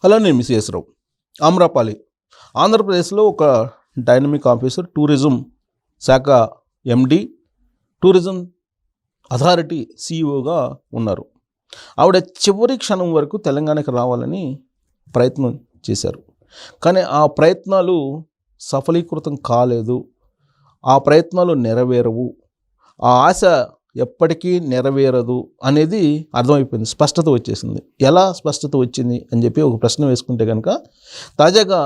Hello, నేను miss రావు. ఆమ్రపాలి ఆంధ్రప్రదేశ్లో ఒక డైనమిక్ ఆఫీసర్, టూరిజం శాఖ ఎండి, టూరిజం అథారిటీ సిఇఓగా ఉన్నారు. ఆవిడ చివరి క్షణం వరకు తెలంగాణకి రావాలని ప్రయత్నం చేశారు. కానీ ఆ ప్రయత్నాలు సఫలీకృతం కాలేదు. ఆ ప్రయత్నాలు నెరవేరవు, ఆ ఆశ ఎప్పటికీ నెరవేరదు అనేది అర్థమైపోయింది. స్పష్టత వచ్చేసింది. ఎలా స్పష్టత వచ్చింది అని చెప్పి ఒక ప్రశ్న వేసుకుంటే కనుక, తాజాగా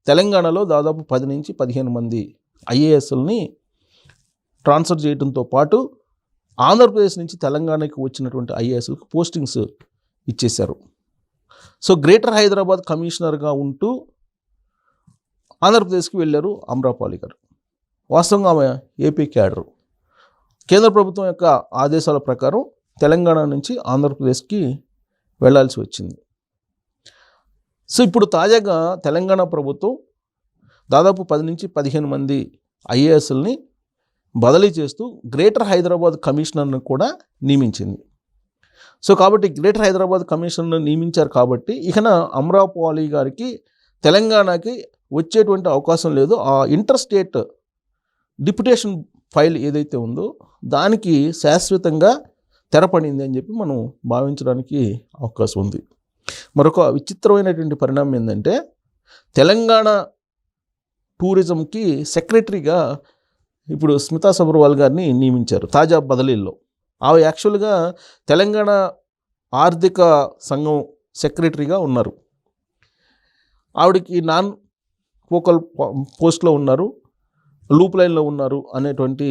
తెలంగాణలో దాదాపు 10 నుంచి 15 మంది ఐఏఎస్లని ట్రాన్స్ఫర్ చేయడంతో పాటు ఆంధ్రప్రదేశ్ నుంచి తెలంగాణకి వచ్చినటువంటి ఐఏఎస్లకు పోస్టింగ్స్ ఇచ్చేశారు. సో గ్రేటర్ హైదరాబాద్ కమిషనర్గా ఉంటూ ఆంధ్రప్రదేశ్కి వెళ్ళారు ఆమ్రపాలి గారు. వాస్తవంగా ఆమె ఏపీ క్యాడరు. కేంద్ర ప్రభుత్వం యొక్క ఆదేశాల ప్రకారం తెలంగాణ నుంచి ఆంధ్రప్రదేశ్కి వెళ్లాల్సి వచ్చింది. సో ఇప్పుడు తాజాగా తెలంగాణ ప్రభుత్వం దాదాపు 10 నుంచి 15 మంది ఐఏఎస్లని బదిలీ చేస్తూ గ్రేటర్ హైదరాబాద్ కమిషనర్ను కూడా నియమించింది. సో కాబట్టి గ్రేటర్ హైదరాబాద్ కమిషనర్ను నియమించారు కాబట్టి ఇకన ఆమ్రపాలి గారికి తెలంగాణకి వచ్చేటువంటి అవకాశం లేదు. ఆ ఇంటర్ స్టేట్ డిప్యుటేషన్ ఫైల్ ఏదైతే ఉందో దానికి శాశ్వతంగా తెరపడింది అని చెప్పి మనం భావించడానికి అవకాశం ఉంది. మరొక విచిత్రమైనటువంటి పరిణామం ఏంటంటే, తెలంగాణ టూరిజంకి సెక్రటరీగా ఇప్పుడు స్మితా సబర్వాల్ గారిని నియమించారు తాజా బదిలీల్లో. ఆమె యాక్చువల్గా తెలంగాణ ఆర్థిక సంఘం సెక్రటరీగా ఉన్నారు. ఆవిడకి నాన్ ఫోకల్ పోస్ట్లో ఉన్నారు, లూప్ లైన్లో ఉన్నారు అనేటువంటి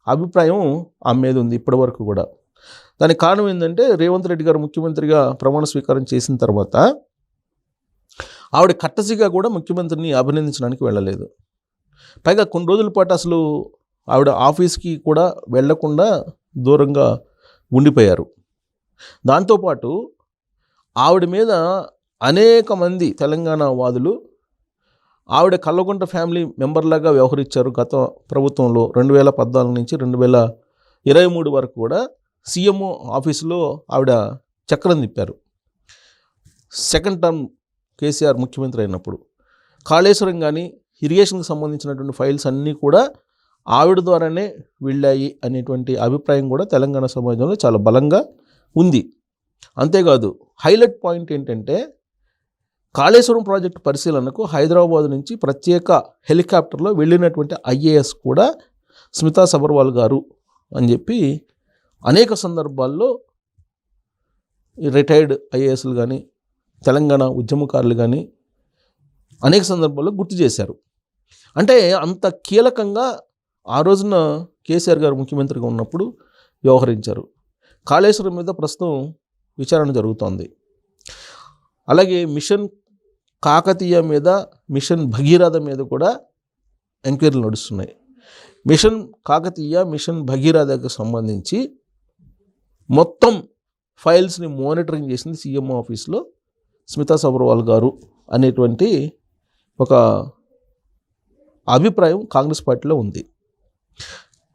అభిప్రాయం ఆమె మీద ఉంది ఇప్పటివరకు కూడా. దానికి కారణం ఏంటంటే, రేవంత్ రెడ్డి గారు ముఖ్యమంత్రిగా ప్రమాణ స్వీకారం చేసిన తర్వాత ఆవిడ కట్టసిగా కూడా ముఖ్యమంత్రిని అభినందించడానికి వెళ్ళలేదు. పైగా కొన్ని రోజుల పాటు అసలు ఆవిడ ఆఫీస్కి కూడా వెళ్లకుండా దూరంగా ఉండిపోయారు. దాంతోపాటు ఆవిడ మీద అనేక మంది తెలంగాణ వాదులు ఆవిడ కల్వకుంట్ల ఫ్యామిలీ మెంబర్లాగా వ్యవహరించారు. గత ప్రభుత్వంలో 2014 నుంచి 2023 వరకు కూడా సీఎంఓ ఆఫీసులో ఆవిడ చక్రం తిప్పారు. సెకండ్ టర్మ్ కేసీఆర్ ముఖ్యమంత్రి అయినప్పుడు కాళేశ్వరం కానీ ఇరిగేషన్కి సంబంధించినటువంటి ఫైల్స్ అన్నీ కూడా ఆవిడ ద్వారానే వెళ్ళాయి అనేటువంటి అభిప్రాయం కూడా తెలంగాణ సమాజంలో చాలా బలంగా ఉంది. అంతేకాదు, హైలైట్ పాయింట్ ఏంటంటే, కాళేశ్వరం ప్రాజెక్టు పరిశీలనకు హైదరాబాద్ నుంచి ప్రత్యేక హెలికాప్టర్లో వెళ్ళినటువంటి ఐఏఎస్ కూడా స్మితా సబర్వాల్ గారు అని చెప్పి అనేక సందర్భాల్లో రిటైర్డ్ ఐఏఎస్లు కానీ తెలంగాణ ఉద్యమకారులు కానీ అనేక సందర్భాల్లో గుర్తు చేశారు. అంటే అంత కీలకంగా ఆ రోజున కేసీఆర్ గారు ముఖ్యమంత్రిగా ఉన్నప్పుడు వ్యవహరించారు. కాళేశ్వరం మీద ప్రస్తుతం విచారణ జరుగుతోంది. అలాగే మిషన్ కాకతీయ మీద, మిషన్ భగీరథ మీద కూడా ఎంక్వైరీలు నడుస్తున్నాయి. మిషన్ కాకతీయ, మిషన్ భగీరథకు సంబంధించి మొత్తం ఫైల్స్ని మానిటరింగ్ చేసింది సీఎంఓ ఆఫీస్లో స్మితా సబర్వాల్ గారు అనేటువంటి ఒక అభిప్రాయం కాంగ్రెస్ పార్టీలో ఉంది.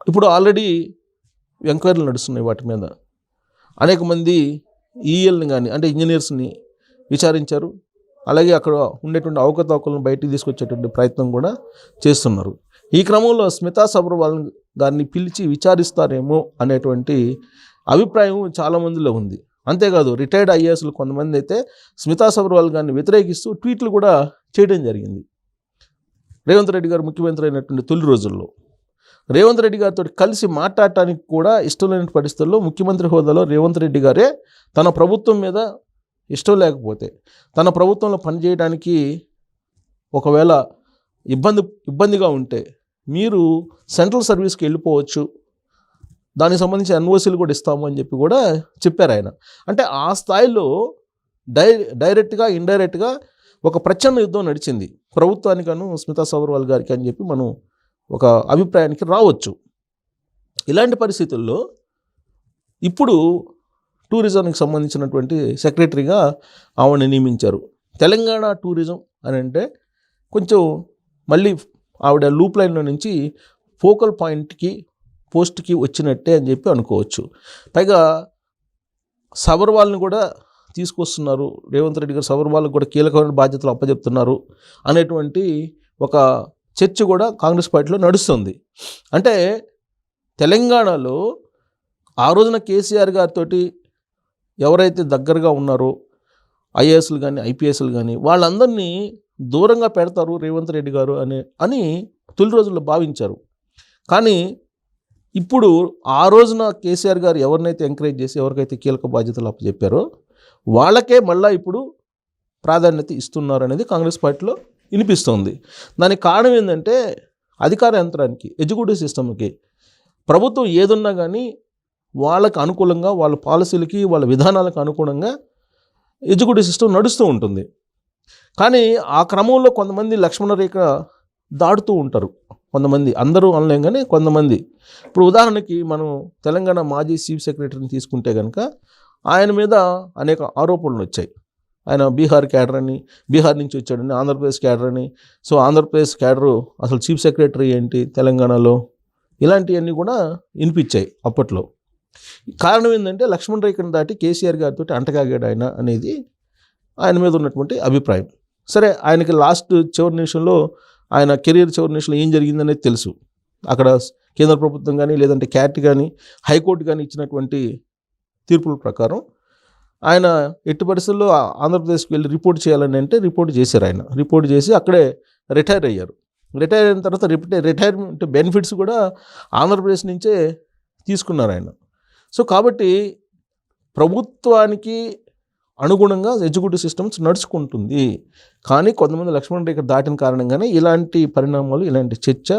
ఇప్పుడు ఆల్రెడీ ఎంక్వైరీలు నడుస్తున్నాయి. వాటి మీద అనేక మంది ఈఎల్ని కానీ అంటే ఇంజనీర్స్ని విచారించారు. అలాగే అక్కడ ఉండేటువంటి అవకతవకలను బయటికి తీసుకొచ్చేటువంటి ప్రయత్నం కూడా చేస్తున్నారు. ఈ క్రమంలో స్మితా సబర్వాల్ గారిని పిలిచి విచారిస్తారేమో అనేటువంటి అభిప్రాయం చాలామందిలో ఉంది. అంతేకాదు, రిటైర్డ్ ఐఏఎస్లు కొంతమంది అయితే స్మితా సబర్వాల్ గారిని వ్యతిరేకిస్తూ ట్వీట్లు కూడా చేయడం జరిగింది. రేవంత్ రెడ్డి గారు ముఖ్యమంత్రి అయినటువంటి తొలి రోజుల్లో రేవంత్ రెడ్డి గారితో కలిసి మాట్లాడటానికి కూడా ఇష్టం లేని పరిస్థితుల్లో ముఖ్యమంత్రి హోదాలో రేవంత్ రెడ్డి గారే తన ప్రభుత్వం మీద ఇష్టం లేకపోతే, తన ప్రభుత్వంలో పనిచేయడానికి ఒకవేళ ఇబ్బందిగా ఉంటే మీరు సెంట్రల్ సర్వీస్కి వెళ్ళిపోవచ్చు, దానికి సంబంధించి ఎన్ఓసీలు కూడా ఇస్తాము అని చెప్పి కూడా చెప్పారు ఆయన. అంటే ఆ స్థాయిలో డైరెక్ట్గా ఇండైరెక్ట్గా ఒక ప్రచండ యుద్ధం నడిచింది ప్రభుత్వానికను స్మితా సబర్వాల్ గారికి అని చెప్పి మనం ఒక అభిప్రాయానికి రావచ్చు. ఇలాంటి పరిస్థితుల్లో ఇప్పుడు టూరిజంకి సంబంధించినటువంటి సెక్రటరీగా ఆవిడని నియమించారు. తెలంగాణ టూరిజం అని అంటే కొంచెం మళ్ళీ ఆవిడ లూప్ లైన్లో నుంచి ఫోకల్ పాయింట్కి పోస్ట్కి వచ్చినట్టే అని చెప్పి అనుకోవచ్చు. పైగా సబర్వాల్ని కూడా తీసుకొస్తున్నారు, రేవంత్ రెడ్డి గారు సబర్వాళ్ళకు కూడా కీలకమైన బాధ్యతలు అప్పచెప్తున్నారు అనేటువంటి ఒక చర్చ కూడా కాంగ్రెస్ పార్టీలో నడుస్తుంది. అంటే తెలంగాణలో ఆ రోజున కేసీఆర్ గారితో ఎవరైతే దగ్గరగా ఉన్నారో ఐఏఎస్లు కానీ ఐపీఎస్లు కానీ వాళ్ళందరినీ దూరంగా పెడతారు రేవంత్ రెడ్డి గారు అని తొలి రోజుల్లో భావించారు. కానీ ఇప్పుడు ఆ రోజున కేసీఆర్ గారు ఎవరినైతే ఎంకరేజ్ చేసి ఎవరికైతే కీలక బాధ్యతలు అప్పచెప్పారో వాళ్ళకే మళ్ళీ ఇప్పుడు ప్రాధాన్యత ఇస్తున్నారు అనేది కాంగ్రెస్ పార్టీలో వినిపిస్తోంది. దానికి కారణం ఏంటంటే అధికార యంత్రానికి, ఎగ్జిక్యూటివ్ సిస్టమ్కి ప్రభుత్వం ఏదున్నా కానీ వాళ్ళకు అనుకూలంగా, వాళ్ళ పాలసీలకి, వాళ్ళ విధానాలకు అనుగుణంగా ఎగ్జిక్యూటివ్ సిస్టమ్ నడుస్తూ ఉంటుంది. కానీ ఆ క్రమంలో కొంతమంది లక్ష్మణ రేఖ దాటుతూ ఉంటారు. కొంతమంది, అందరూ అనలేం కానీ కొంతమంది. ఇప్పుడు ఉదాహరణకి మనం తెలంగాణ మాజీ చీఫ్ సెక్రటరీని తీసుకుంటే కనుక ఆయన మీద అనేక ఆరోపణలు వచ్చాయి. ఆయన బీహార్ క్యాడర్ అని, బీహార్ నుంచి వచ్చాడని, ఆంధ్రప్రదేశ్ క్యాడర్ అని. సో ఆంధ్రప్రదేశ్ క్యాడరు అసలు చీఫ్ సెక్రటరీ ఏంటి తెలంగాణలో, ఇలాంటివన్నీ కూడా వినిపించాయి అప్పట్లో. కారణం ఏంటంటే లక్ష్మణ రేఖను దాటి కేసీఆర్ గారితో అంటకాగాడు ఆయన అనేది ఆయన మీద ఉన్నటువంటి అభిప్రాయం. సరే, ఆయనకి చివరి నిమిషంలో, ఆయన కెరీర్ చివరి నిమిషంలో ఏం జరిగిందనేది తెలుసు. అక్కడ కేంద్ర ప్రభుత్వం కానీ లేదంటే క్యాట్ కానీ హైకోర్టు కానీ ఇచ్చినటువంటి తీర్పుల ప్రకారం ఆయన ఎట్టి పరిస్థితుల్లో ఆంధ్రప్రదేశ్కి వెళ్ళి రిపోర్ట్ చేయాలని అంటే రిపోర్ట్ చేశారు. ఆయన రిపోర్ట్ చేసి అక్కడే రిటైర్ అయ్యారు. రిటైర్ అయిన తర్వాత రిటైర్మెంట్ బెనిఫిట్స్ కూడా ఆంధ్రప్రదేశ్ నుంచే తీసుకున్నారు ఆయన. సో కాబట్టి ప్రభుత్వానికి అనుగుణంగా ఎగ్జిక్యూటివ్ సిస్టమ్స్ నడుచుకుంటుంది. కానీ కొంతమంది లక్ష్మణ రేఖ దాటిన కారణంగానే ఇలాంటి పరిణామాలు, ఇలాంటి చర్చ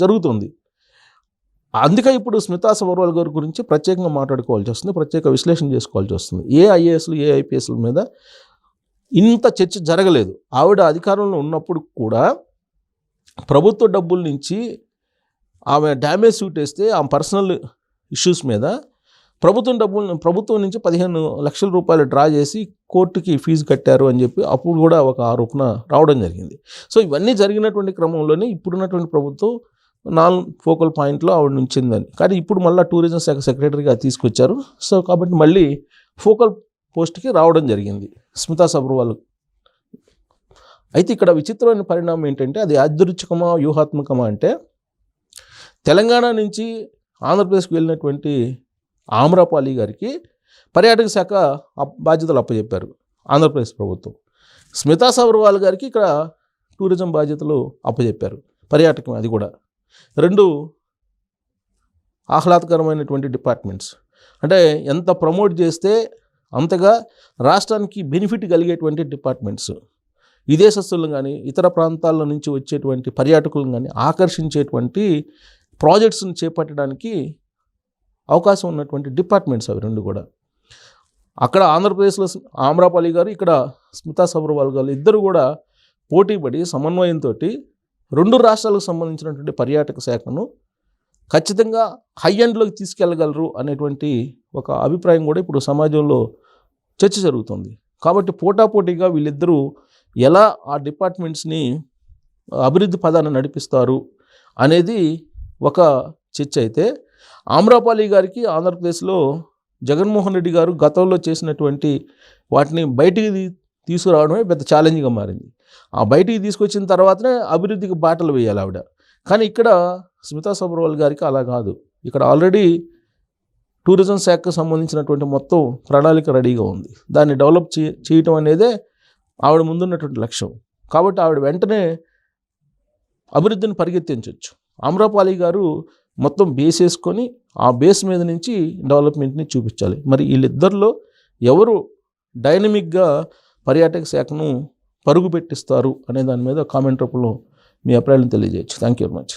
జరుగుతుంది. అందుకే ఇప్పుడు స్మితా సబర్వాల్ గారి గురించి ప్రత్యేకంగా మాట్లాడుకోవాల్సి వస్తుంది, ప్రత్యేక విశ్లేషణ చేసుకోవాల్సి వస్తుంది. ఏ ఐఏఎస్లు ఏ ఐపీఎస్ల మీద ఇంత చర్చ జరగలేదు. ఆవిడ అధికారంలో ఉన్నప్పుడు కూడా ప్రభుత్వ డబ్బుల నుంచి ఆమె డ్యామేజ్ సూట్ వేస్తే ఆ పర్సనల్ ఇష్యూస్ మీద ప్రభుత్వం నుంచి 15 లక్షల రూపాయలు డ్రా చేసి కోర్టుకి ఫీజు కట్టారు అని చెప్పి అప్పుడు కూడా ఒక ఆరోపణ రావడం జరిగింది. సో ఇవన్నీ జరిగినటువంటి క్రమంలోనే ఇప్పుడున్నటువంటి ప్రభుత్వం 4 ఫోకల్ పాయింట్లో ఆవిడ ఉంచిందని. కానీ ఇప్పుడు మళ్ళీ టూరిజం శాఖ సెక్రటరీగా తీసుకొచ్చారు. సో కాబట్టి మళ్ళీ ఫోకల్ పోస్ట్కి రావడం జరిగింది స్మితా సబర్వాల్. అయితే ఇక్కడ విచిత్రమైన పరిణామం ఏంటంటే అది యాదృచ్ఛికమా వ్యూహాత్మకమా అంటే తెలంగాణ నుంచి ఆంధ్రప్రదేశ్కి వెళ్ళినటువంటి ఆమ్రపాలి గారికి పర్యాటక శాఖ బాధ్యతలు అప్పచెప్పారు ఆంధ్రప్రదేశ్ ప్రభుత్వం. స్మితా సబర్వాల్ గారికి ఇక్కడ టూరిజం బాధ్యతలు అప్పచెప్పారు, పర్యాటకం. అది కూడా 2 ఆహ్లాదకరమైనటువంటి డిపార్ట్మెంట్స్. అంటే ఎంత ప్రమోట్ చేస్తే అంతగా రాష్ట్రానికి బెనిఫిట్ కలిగేటువంటి డిపార్ట్మెంట్స్. విదేశస్తులను కానీ ఇతర ప్రాంతాల నుంచి వచ్చేటువంటి పర్యాటకులను కానీ ఆకర్షించేటువంటి ప్రాజెక్ట్స్ని చేపట్టడానికి అవకాశం ఉన్నటువంటి డిపార్ట్మెంట్స్ అవి 2 కూడా. అక్కడ ఆంధ్రప్రదేశ్లో ఆమ్రపాలి గారు, ఇక్కడ స్మితా సబర్వాల్ గారు ఇద్దరు కూడా పోటీపడి సమన్వయంతో 2 రాష్ట్రాలకు సంబంధించినటువంటి పర్యాటక శాఖను ఖచ్చితంగా హై ఎండ్లోకి తీసుకెళ్ళగలరు అనేటువంటి ఒక అభిప్రాయం కూడా ఇప్పుడు సమాజంలో చర్చ జరుగుతుంది. కాబట్టి పోటాపోటీగా వీళ్ళిద్దరూ ఎలా ఆ డిపార్ట్మెంట్స్ని అభివృద్ధి పదాన్ని నడిపిస్తారు అనేది ఒక చర్చ. అయితే ఆమ్రపాలి గారికి ఆంధ్రప్రదేశ్లో జగన్మోహన్ రెడ్డి గారు గతంలో చేసినటువంటి వాటిని బయటికి తీసుకురావడమే పెద్ద ఛాలెంజ్గా మారింది. ఆ బయటికి తీసుకొచ్చిన తర్వాతనే అభివృద్ధికి బాటలు వేయాలి ఆవిడ. కానీ ఇక్కడ స్మితా సబర్వాల్ గారికి అలా కాదు. ఇక్కడ ఆల్రెడీ టూరిజం శాఖకు సంబంధించినటువంటి మొత్తం ప్రణాళిక రెడీగా ఉంది. దాన్ని డెవలప్ చేయటం అనేదే ఆవిడ ముందున్నటువంటి లక్ష్యం. కాబట్టి ఆవిడ వెంటనే అభివృద్ధిని పరిగెత్తించవచ్చు. ఆమ్రపాలి గారు మొత్తం బేస్ వేసుకొని ఆ బేస్ మీద నుంచి డెవలప్మెంట్ని చూపించాలి. మరి వీళ్ళిద్దరిలో ఎవరు డైనమిక్గా పర్యాటక శాఖను పరుగు పెట్టిస్తారు అనే దాని మీద కామెంట్ రూపంలో మీ అభిప్రాయాలను తెలియజేయచ్చు. Thank you very much.